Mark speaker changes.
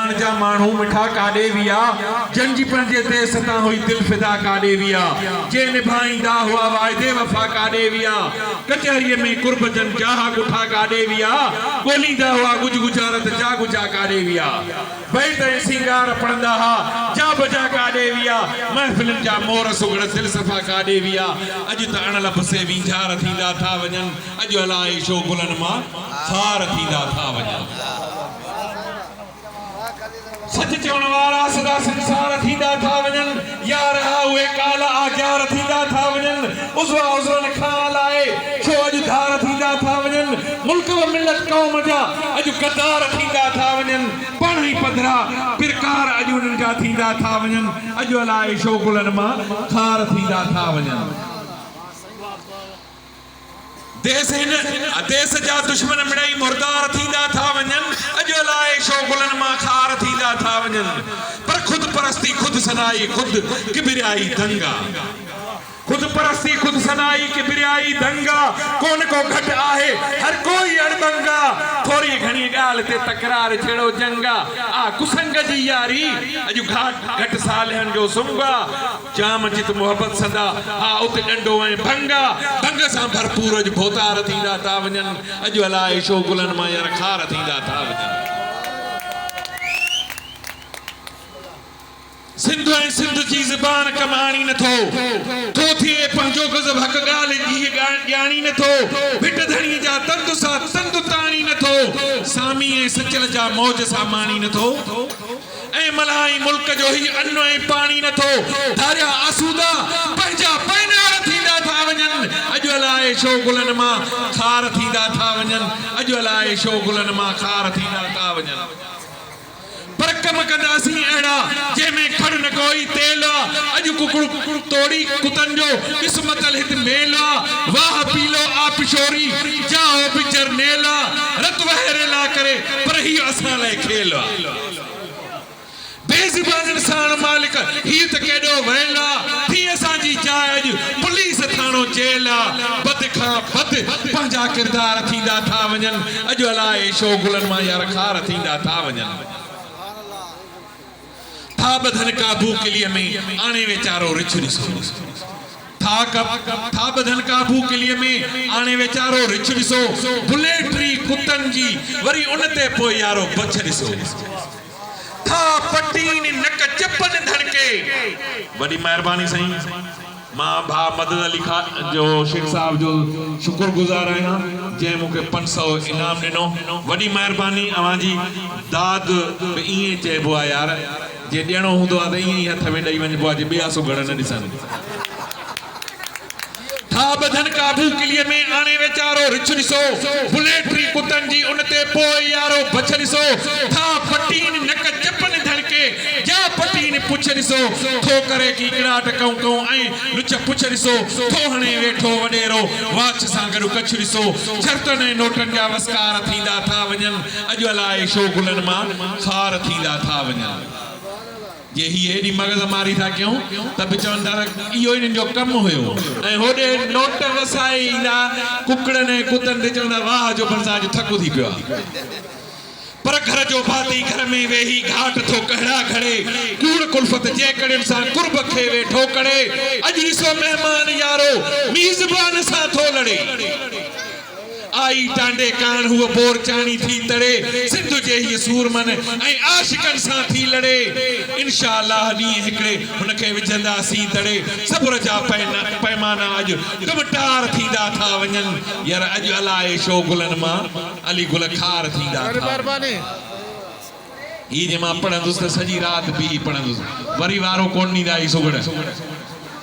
Speaker 1: मैदान जा मानू मिठा काडे विया जंजी पंजे देश ता हुई दिल फिदा काडे विया जे निभाईंदा हुआ वायदे वफा काडे विया कचहरी में कुर्ब जन जाहा गुठा काडे विया गोलींदा हुआ गुज गुजारत जा गुजा काडे विया बैठ सिंगार पड़ंदा हा जा बजा काडे विया महफिलन जा मोर सुगड़ दिल सफा काडे विया अज त अण लपसे विंझार थींदा था वजन अज अलाए शो गुलन मां खार थींदा था वजन सच चवण वारा सदा संसार थींदा था वजन यार हुए काला आग्यार थींदा था वजन उज़वा उज़रन खां लाए छो अज धार थींदा था वजन मुल्क व मिलत कौम जा अज कतार थींदा था वजन पाणी पधरा पिरकार अज उन्हनि जा थींदा था वजन अज अलाए शो गुलन मां खार थींदा था वजन देश जा दुश्मन मिड़ई मुर्दार थींदा था वजन अज अलाए शो गुलन मां खार थींदा था वजन पर खुद परस्ती खुद सनाई खुद किबरियाई दंगा खुद परस्ती खुद सनाई किबरियाई दंगा कौन को घट आहे हर कोई अड़बंगा थोड़ी घणी गाल ते तकरार छेड़ो जंगा आ कुसंग जी यारी अजु घट सालहन जो सुंगा जाम जित मोहब्बत सदा हा उत डंडो ऐं भंगा भंग सां भरपूर अज भोतार थींदा था वजन अजु अलाए शो गुलन मां यार खार थींदा था वजन सिंधु ऐं सिंध जी ज़बान कमाणी नथो तो थिए पंहिंजो गज़ब हक़ ॻाल्हि जी ॼाणी नथो भिट धणी जा तंद सां तंद ताणी नथो सामी ऐं सचल जा मौज सां माणी नथो ऐं मल्हाई मुल्क जो ही अन्न ऐं पाणी नथो धारिया आसूदा पंहिंजा पैनार थींदा था वञनि अॼु अलाए शो गुलन मां खार थींदा था वञनि अॼु अलाए शो गुलन मां खार थींदा था वञनि पर कम कंदासीं अहिड़ा जंहिंमें खड़ न कोई तेल अॼु कुकड़ तोड़ी कुतन जो क़िस्मतल हित मेला वाह पीलो आपिशोरी जाओ पिचर नेला रत वहरेला करे पर ही असां लाइ खेल बेज़बानन साण मालिक ही त केॾो वैला थी असांजी जाइ अॼु पुलिस थाणो जेल बद खां बद पंहिंजा किरदार थींदा था वञनि अॼु अलाए शो गुलन मां यार खार थींदा था वञनि था बधन काबू किलीअ में आणे वेचारो रिछ ॾिसो था बधन काबू किलीअ में आणे वेचारो रिछ ॾिसो बुलेटरी कुतन जी वरी उन ते पोइ यारो बछ ॾिसो था पटीन नक चपन धड़के वॾी महिरबानी साईं मां भा मदद अली खान जो शेख साहब जो शुक्रगुजार आहियां जंहिं मूंखे 500 इनाम ॾिनो वॾी महिरबानी अवांजी दाद ईअं चइबो आहे यार जे ॾियणो हूंदो आहे त ईअं ई हथ में ॾेई वञिबो आहे जे ॿिया सुघड़ न ॾिसनि था बधन काबू किलीअ में आणे वेचारो रिछ ॾिसो बुलेटरी कुतन जी उन ते पोइ यारो बछ ॾिसो था पटीन नक चपन धड़के जा पटीन पुछ ॾिसो थो करे कीकड़ा टकऊं कऊं ऐं लुच पुछ ॾिसो थो हणे वेठो वॾेरो वाच सां गॾु कछ ॾिसो शर्तनि ऐं नोटनि जा वस्कार थींदा था वञनि अॼु अलाए शो गुलन मां खार थींदा था वञनि ये ही एडी मगज मारी था क्यों तब चवंदा इहो इन्हनि जो कमु हुयो ऐं होॾे नोट वसाए ईंदा कुकड़नि ऐं कुतनि ते चवंदा वाह जो बरसा जो थकु थी पियो आहे पर घर जो भाती घर में वेही घाट थो कहड़ा खड़े कूड़ कुल्फत जे कड़ियुनि सां कुर्ब खे वेठो करे अॼु ॾिसो महिमान यारो मीज़बान सां थो लड़े आई टांडे कान हुआ बोर चाणी थी तड़े सिंधु जे ही सूरमन ऐं आशिकन सां थी लड़े इंशाअल्लाह ॾींहुं हिकिड़े हुनखे विझंदासीं तड़े सब्र जा पैमाना अॼु कमटार थींदा था वञनि यार अॼु अलाए शो गुलन मां अली गुल खार थींदा था ये जे मां पढ़ंदुसि त सॼी राति बि पढ़ंदुसि वरी वारो कोन ॾींदा ई सुगड़